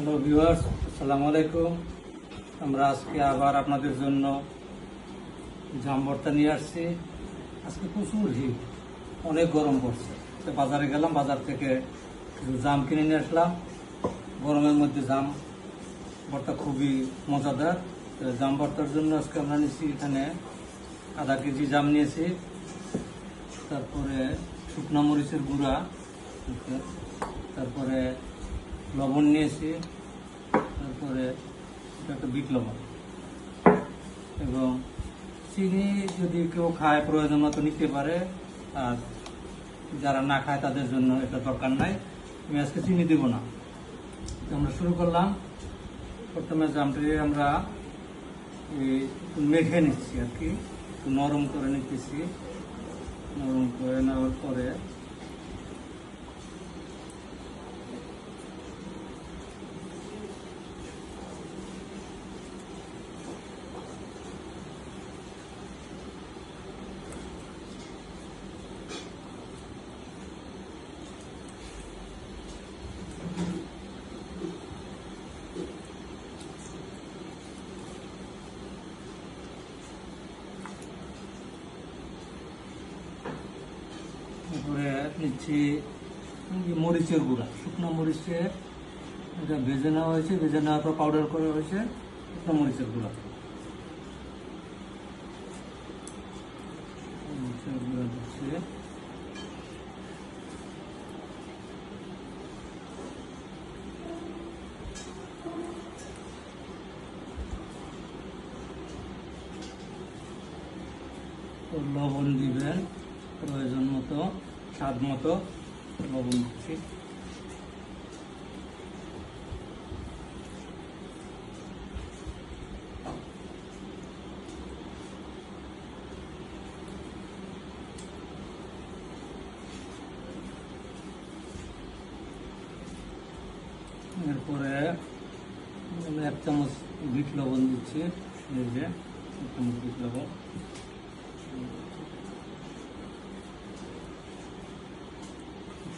Hello viewers, আসসালামু আলাইকুম। আমরা আজকে আবার আপনাদের জন্য জাম ভর্তা নিয়ে আসছি। আজকে প্রচুর হিট, অনেক গরম পড়ছে। তো বাজারে গেলাম, বাজার থেকে কিছু জাম কিনে নিয়ে আসলাম। গরমের মধ্যে জাম ভর্তা খুবই মজাদার। তো জাম ভর্তার জন্য আজকে আমরা নিচ্ছি এখানে আধা কেজি জাম নিয়েছি, তারপরে শুকনো মরিচের গুঁড়া, তারপরে লবণ নিয়েছি, তারপরে একটা বিট লবণ এবং চিনি যদি কেউ খায় প্রয়োজন মতো নিতে পারে, আর যারা না খায় তাদের জন্য এটা দরকার নাই। আমি আজকে চিনি দিব না। তো আমরা শুরু করলাম। প্রথমে জামটি আমরা একটু মেখে নিচ্ছি আর কি, একটু নরম করে নিতেছি। নরম করে নেওয়ার পরে তারপরে নিচ্ছি মরিচের গুঁড়া, শুকনো মরিচের, এটা ভেজে নেওয়া হয়েছে, ভেজে নেওয়ার পর পাউডার করা হয়েছে শুকনো মরিচের গুঁড়া। মরিচের গুঁড়া দিচ্ছি, লবণ দিবেন প্রয়োজন মতো, স্বাদ মতো লবণ দিচ্ছি। এরপরে এক চামচ বিট লবণ দিচ্ছি, এই যে এক চামচ বিট লবণ।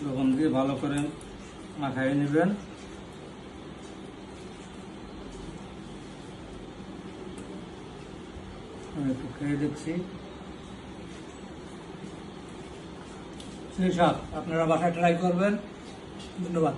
লবণ দিয়ে ভালো করে মাখাইয়ে নেবেন। আমি একটু খেয়ে দেখছি, সেই সাথ আপনারা বাসায় ট্রাই করবেন। ধন্যবাদ।